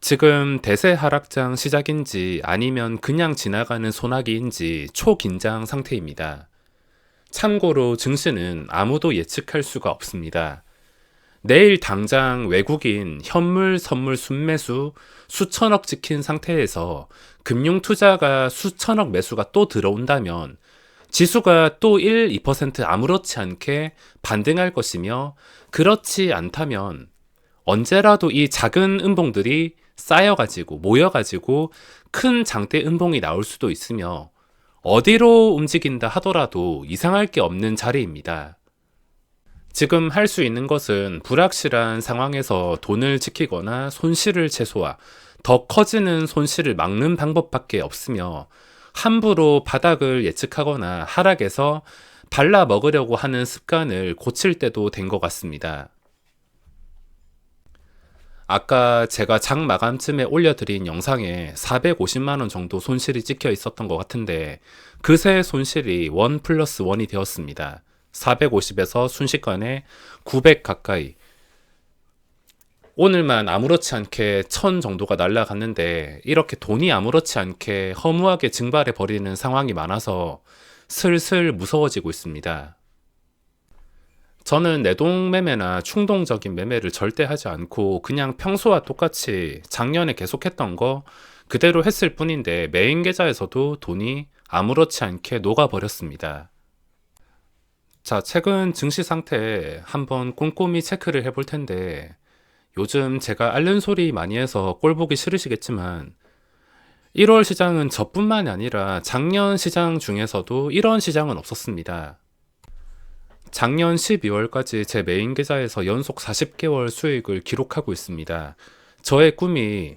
지금 대세 하락장 시작인지 아니면 그냥 지나가는 소나기인지 초긴장 상태입니다. 참고로 증시는 아무도 예측할 수가 없습니다. 내일 당장 외국인 현물 선물 순매수 수천억 찍힌 상태에서 금융투자가 수천억 매수가 또 들어온다면 지수가 또 1, 2% 아무렇지 않게 반등할 것이며, 그렇지 않다면 언제라도 이 작은 음봉들이 쌓여가지고 모여가지고 큰 장대 음봉이 나올 수도 있으며, 어디로 움직인다 하더라도 이상할 게 없는 자리입니다. 지금 할 수 있는 것은 불확실한 상황에서 돈을 지키거나 손실을 최소화, 더 커지는 손실을 막는 방법밖에 없으며, 함부로 바닥을 예측하거나 하락에서 발라 먹으려고 하는 습관을 고칠 때도 된 것 같습니다. 아까 제가 장 마감쯤에 올려드린 영상에 450만원 정도 손실이 찍혀 있었던 것 같은데, 그새 손실이 1 플러스 1이 되었습니다. 450에서 순식간에 900 가까이. 오늘만 아무렇지 않게 1000 정도가 날아갔는데, 이렇게 돈이 아무렇지 않게 허무하게 증발해 버리는 상황이 많아서 슬슬 무서워지고 있습니다. 저는 내동 매매나 충동적인 매매를 절대 하지 않고 그냥 평소와 똑같이 작년에 계속했던 거 그대로 했을 뿐인데, 메인 계좌에서도 돈이 아무렇지 않게 녹아버렸습니다. 자, 최근 증시 상태 한번 꼼꼼히 체크를 해볼 텐데, 요즘 제가 앓는 소리 많이 해서 꼴 보기 싫으시겠지만 1월 시장은 저뿐만이 아니라 작년 시장 중에서도 이런 시장은 없었습니다. 작년 12월까지 제 메인 계좌에서 연속 40개월 수익을 기록하고 있습니다. 저의 꿈이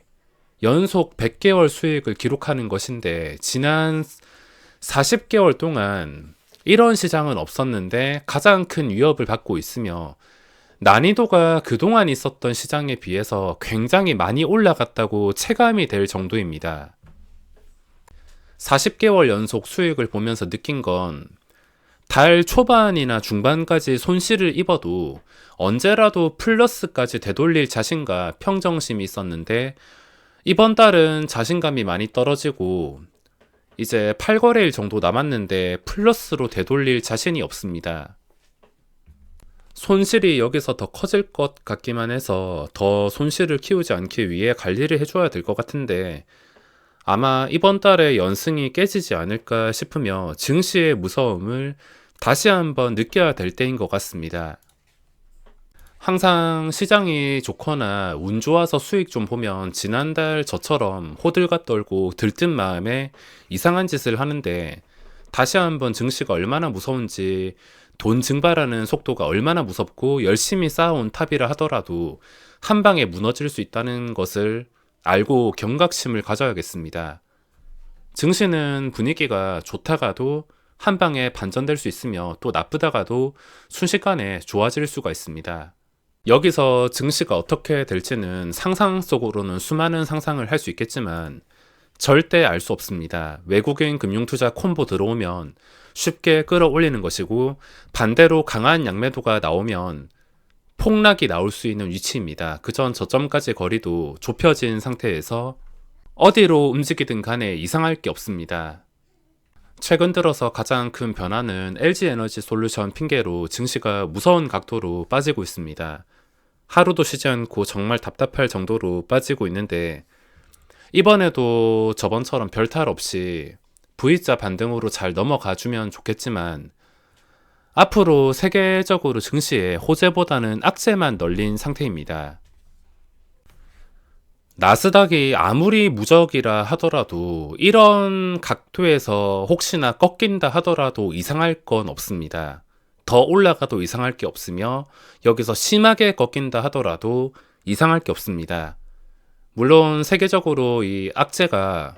연속 100개월 수익을 기록하는 것인데, 지난 40개월 동안 이런 시장은 없었는데 가장 큰 위협을 받고 있으며, 난이도가 그동안 있었던 시장에 비해서 굉장히 많이 올라갔다고 체감이 될 정도입니다. 40개월 연속 수익을 보면서 느낀 건, 달 초반이나 중반까지 손실을 입어도 언제라도 플러스까지 되돌릴 자신과 평정심이 있었는데, 이번 달은 자신감이 많이 떨어지고 이제 8거래일 정도 남았는데 플러스로 되돌릴 자신이 없습니다. 손실이 여기서 더 커질 것 같기만 해서 더 손실을 키우지 않기 위해 관리를 해줘야 될 것 같은데, 아마 이번 달에 연승이 깨지지 않을까 싶으며 증시의 무서움을 다시 한번 느껴야 될 때인 것 같습니다. 항상 시장이 좋거나 운 좋아서 수익 좀 보면 지난달 저처럼 호들갑 떨고 들뜬 마음에 이상한 짓을 하는데, 다시 한번 증시가 얼마나 무서운지, 돈 증발하는 속도가 얼마나 무섭고 열심히 쌓아온 탑이라 하더라도 한 방에 무너질 수 있다는 것을 알고 경각심을 가져야겠습니다. 증시는 분위기가 좋다가도 한 방에 반전될 수 있으며, 또 나쁘다가도 순식간에 좋아질 수가 있습니다. 여기서 증시가 어떻게 될지는 상상 속으로는 수많은 상상을 할 수 있겠지만 절대 알 수 없습니다. 외국인 금융투자 콤보 들어오면 쉽게 끌어올리는 것이고, 반대로 강한 양매도가 나오면 폭락이 나올 수 있는 위치입니다. 그전 저점까지 거리도 좁혀진 상태에서 어디로 움직이든 간에 이상할 게 없습니다. 최근 들어서 가장 큰 변화는 LG에너지 솔루션 핑계로 증시가 무서운 각도로 빠지고 있습니다. 하루도 쉬지 않고 정말 답답할 정도로 빠지고 있는데, 이번에도 저번처럼 별탈 없이 V자 반등으로 잘 넘어가 주면 좋겠지만, 앞으로 세계적으로 증시에 호재보다는 악재만 널린 상태입니다. 나스닥이 아무리 무적이라 하더라도 이런 각도에서 혹시나 꺾인다 하더라도 이상할 건 없습니다. 더 올라가도 이상할 게 없으며, 여기서 심하게 꺾인다 하더라도 이상할 게 없습니다. 물론 세계적으로 이 악재가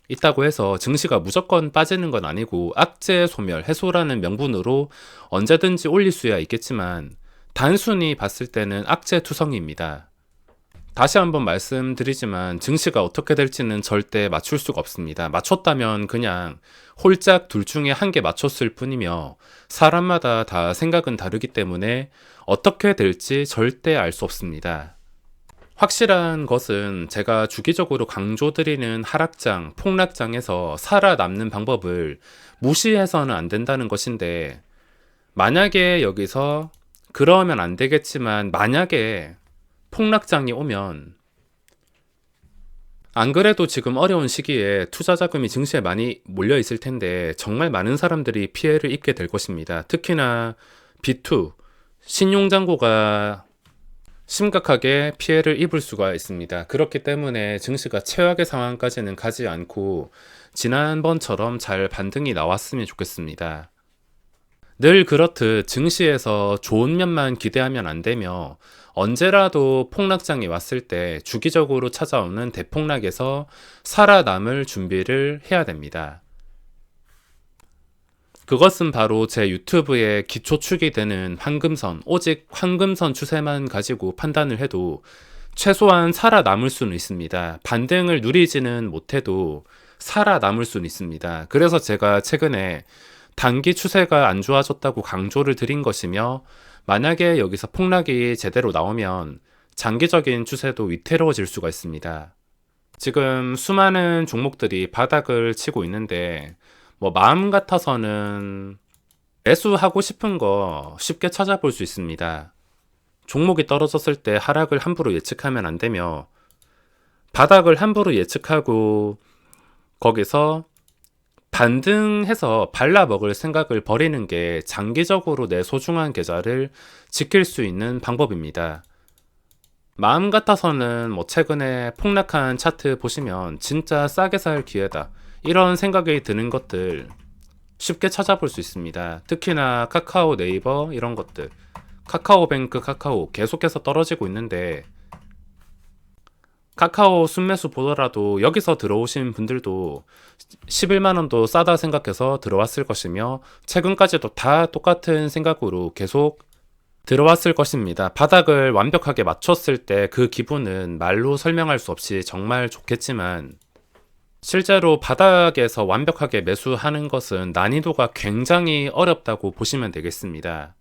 있다고 해서 증시가 무조건 빠지는 건 아니고, 악재 소멸, 해소라는 명분으로 언제든지 올릴 수야 있겠지만 단순히 봤을 때는 악재 투성이입니다. 다시 한번 말씀드리지만 증시가 어떻게 될지는 절대 맞출 수가 없습니다. 맞췄다면 그냥 홀짝 둘 중에 한 개 맞췄을 뿐이며, 사람마다 다 생각은 다르기 때문에 어떻게 될지 절대 알 수 없습니다. 확실한 것은 제가 주기적으로 강조드리는 하락장, 폭락장에서 살아남는 방법을 무시해서는 안 된다는 것인데, 만약에 여기서 그러면 안 되겠지만 만약에 폭락장이 오면, 안 그래도 지금 어려운 시기에 투자 자금이 증시에 많이 몰려 있을 텐데 정말 많은 사람들이 피해를 입게 될 것입니다. 특히나 B2, 신용잔고가 심각하게 피해를 입을 수가 있습니다. 그렇기 때문에 증시가 최악의 상황까지는 가지 않고 지난번처럼 잘 반등이 나왔으면 좋겠습니다. 늘 그렇듯 증시에서 좋은 면만 기대하면 안 되며 언제라도 폭락장이 왔을 때 주기적으로 찾아오는 대폭락에서 살아남을 준비를 해야 됩니다. 그것은 바로 제 유튜브의 기초축이 되는 황금선, 오직 황금선 추세만 가지고 판단을 해도 최소한 살아남을 수는 있습니다. 반등을 누리지는 못해도 살아남을 수는 있습니다. 그래서 제가 최근에 단기 추세가 안 좋아졌다고 강조를 드린 것이며, 만약에 여기서 폭락이 제대로 나오면 장기적인 추세도 위태로워질 수가 있습니다. 지금 수많은 종목들이 바닥을 치고 있는데 마음 같아서는 매수하고 싶은 거 쉽게 찾아볼 수 있습니다. 종목이 떨어졌을 때 하락을 함부로 예측하면 안 되며, 바닥을 함부로 예측하고 거기서 반등해서 발라먹을 생각을 버리는 게 장기적으로 내 소중한 계좌를 지킬 수 있는 방법입니다. 마음 같아서는 최근에 폭락한 차트 보시면 진짜 싸게 살 기회다, 이런 생각이 드는 것들 쉽게 찾아볼 수 있습니다. 특히나 카카오, 네이버 이런 것들, 카카오뱅크, 카카오 계속해서 떨어지고 있는데, 카카오 순매수 보더라도 여기서 들어오신 분들도 11만원도 싸다 생각해서 들어왔을 것이며, 최근까지도 다 똑같은 생각으로 계속 들어왔을 것입니다. 바닥을 완벽하게 맞췄을 때 그 기분은 말로 설명할 수 없이 정말 좋겠지만, 실제로 바닥에서 완벽하게 매수하는 것은 난이도가 굉장히 어렵다고 보시면 되겠습니다.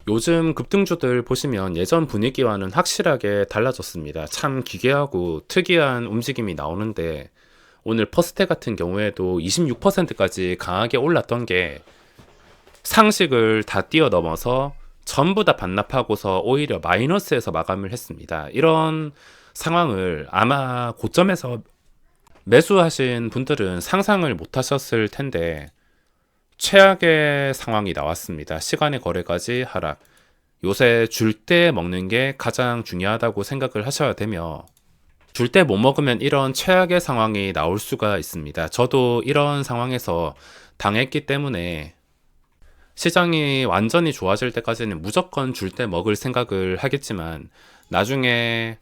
요즘 급등주들 보시면 예전 분위기와는 확실하게 달라졌습니다. 참 기괴하고 특이한 움직임이 나오는데, 오늘 퍼스트 같은 경우에도 26%까지 강하게 올랐던 게 상식을 다 뛰어넘어서 전부 다 반납하고서 오히려 마이너스에서 마감을 했습니다. 이런 상황을 아마 고점에서 매수하신 분들은 상상을 못 하셨을 텐데, 최악의 상황이 나왔습니다. 시간의 거래까지 하락. 요새 줄 때 먹는 게 가장 중요하다고 생각을 하셔야 되며, 줄 때 못 먹으면 이런 최악의 상황이 나올 수가 있습니다. 저도 이런 상황에서 당했기 때문에 시장이 완전히 좋아질 때까지는 무조건 줄 때 먹을 생각을 하겠지만, 나중에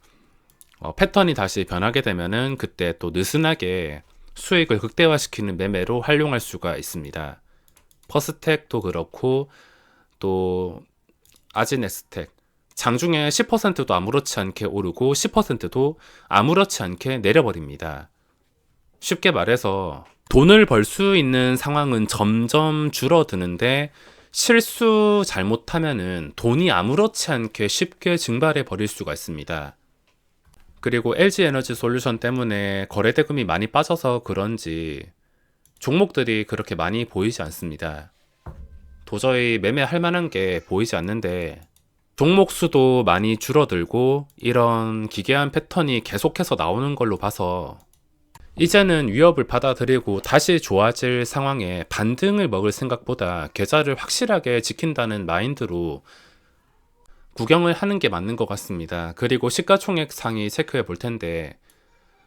패턴이 다시 변하게 되면은 그때 또 느슨하게 수익을 극대화시키는 매매로 활용할 수가 있습니다. 퍼스텍도 그렇고 또 아지네스텍, 장중에 10%도 아무렇지 않게 오르고 10%도 아무렇지 않게 내려버립니다. 쉽게 말해서 돈을 벌 수 있는 상황은 점점 줄어드는데, 실수 잘못하면은 돈이 아무렇지 않게 쉽게 증발해 버릴 수가 있습니다. 그리고 LG에너지솔루션 때문에 거래대금이 많이 빠져서 그런지 종목들이 그렇게 많이 보이지 않습니다. 도저히 매매할 만한 게 보이지 않는데, 종목 수도 많이 줄어들고 이런 기괴한 패턴이 계속해서 나오는 걸로 봐서 이제는 위협을 받아들이고 다시 좋아질 상황에 반등을 먹을 생각보다 계좌를 확실하게 지킨다는 마인드로 구경을 하는 게 맞는 것 같습니다. 그리고 시가총액 상위 체크해 볼 텐데,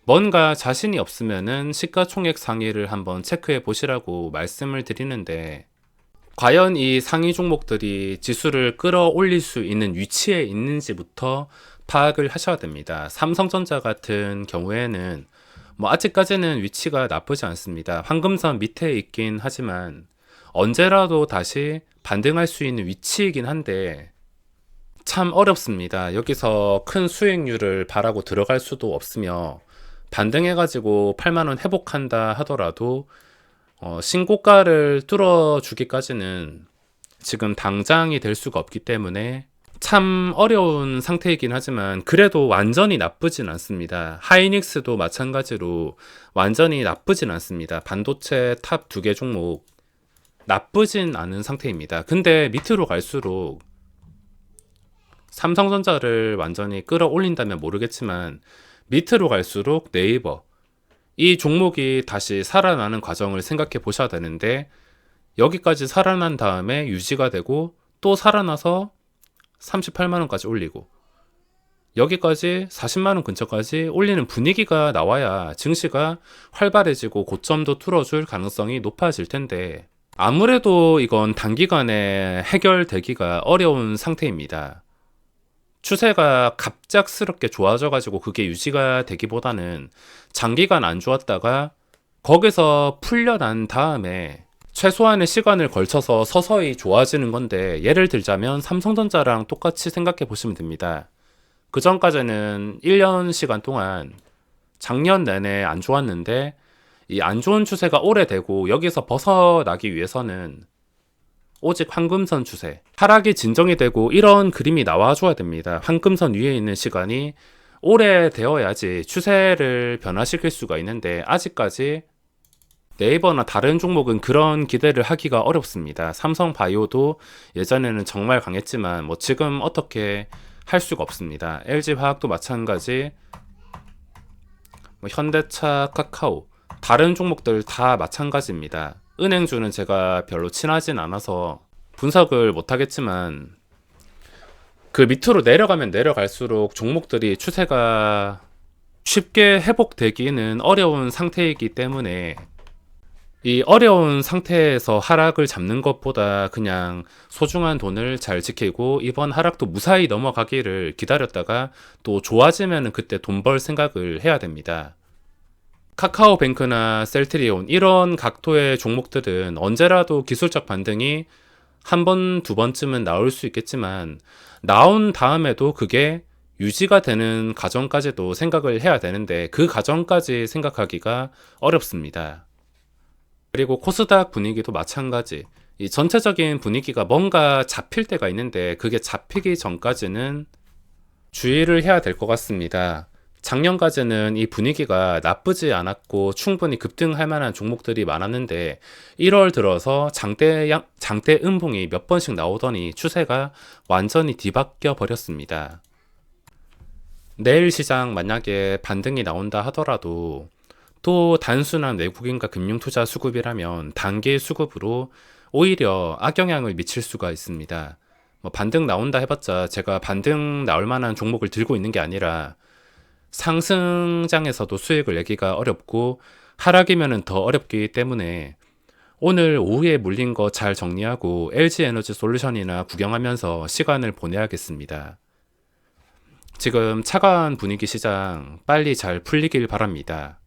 뭔가 자신이 없으면은 시가총액 상위를 한번 체크해 보시라고 말씀을 드리는데, 과연 이 상위 종목들이 지수를 끌어올릴 수 있는 위치에 있는지부터 파악을 하셔야 됩니다. 삼성전자 같은 경우에는 아직까지는 위치가 나쁘지 않습니다. 황금선 밑에 있긴 하지만 언제라도 다시 반등할 수 있는 위치이긴 한데 참 어렵습니다. 여기서 큰 수익률을 바라고 들어갈 수도 없으며, 반등해가지고 8만원 회복한다 하더라도 신고가를 뚫어주기까지는 지금 당장이 될 수가 없기 때문에 참 어려운 상태이긴 하지만 그래도 완전히 나쁘진 않습니다. 하이닉스도 마찬가지로 완전히 나쁘진 않습니다. 반도체 탑 두 개 종목 나쁘진 않은 상태입니다. 근데 밑으로 갈수록 삼성전자를 완전히 끌어올린다면 모르겠지만 밑으로 갈수록 네이버 이 종목이 다시 살아나는 과정을 생각해 보셔야 되는데 여기까지 살아난 다음에 유지가 되고 또 살아나서 38만원까지 올리고 여기까지 40만원 근처까지 올리는 분위기가 나와야 증시가 활발해지고 고점도 뚫어줄 가능성이 높아질 텐데 아무래도 이건 단기간에 해결되기가 어려운 상태입니다. 추세가 갑작스럽게 좋아져가지고 그게 유지가 되기보다는 장기간 안 좋았다가 거기서 풀려난 다음에 최소한의 시간을 걸쳐서 서서히 좋아지는 건데 예를 들자면 삼성전자랑 똑같이 생각해 보시면 됩니다. 그 전까지는 1년 시간 동안 작년 내내 안 좋았는데 이 안 좋은 추세가 오래되고 여기서 벗어나기 위해서는 오직 황금선 추세, 하락이 진정이 되고 이런 그림이 나와줘야 됩니다. 황금선 위에 있는 시간이 오래되어야지 추세를 변화시킬 수가 있는데 아직까지 네이버나 다른 종목은 그런 기대를 하기가 어렵습니다. 삼성바이오도 예전에는 정말 강했지만 뭐 지금 어떻게 할 수가 없습니다. LG화학도 마찬가지, 뭐 현대차, 카카오 다른 종목들 다 마찬가지입니다. 은행주는 제가 별로 친하진 않아서 분석을 못하겠지만 그 밑으로 내려가면 내려갈수록 종목들이 추세가 쉽게 회복되기는 어려운 상태이기 때문에 이 어려운 상태에서 하락을 잡는 것보다 그냥 소중한 돈을 잘 지키고 이번 하락도 무사히 넘어가기를 기다렸다가 또 좋아지면 그때 돈 벌 생각을 해야 됩니다. 카카오뱅크나 셀트리온 이런 각도의 종목들은 언제라도 기술적 반등이 한 번, 두 번쯤은 나올 수 있겠지만 나온 다음에도 그게 유지가 되는 과정까지도 생각을 해야 되는데 그 과정까지 생각하기가 어렵습니다. 그리고 코스닥 분위기도 마찬가지. 이 전체적인 분위기가 뭔가 잡힐 때가 있는데 그게 잡히기 전까지는 주의를 해야 될 것 같습니다. 작년까지는 이 분위기가 나쁘지 않았고 충분히 급등할 만한 종목들이 많았는데 1월 들어서 장대 음봉이 몇 번씩 나오더니 추세가 완전히 뒤바뀌어 버렸습니다. 내일 시장 만약에 반등이 나온다 하더라도 또 단순한 외국인과 금융투자 수급이라면 단기 수급으로 오히려 악영향을 미칠 수가 있습니다. 뭐 반등 나온다 해봤자 제가 반등 나올 만한 종목을 들고 있는 게 아니라 상승장에서도 수익을 내기가 어렵고 하락이면 더 어렵기 때문에 오늘 오후에 물린 거 잘 정리하고 LG에너지 솔루션이나 구경하면서 시간을 보내야겠습니다. 지금 차가운 분위기 시장 빨리 잘 풀리길 바랍니다.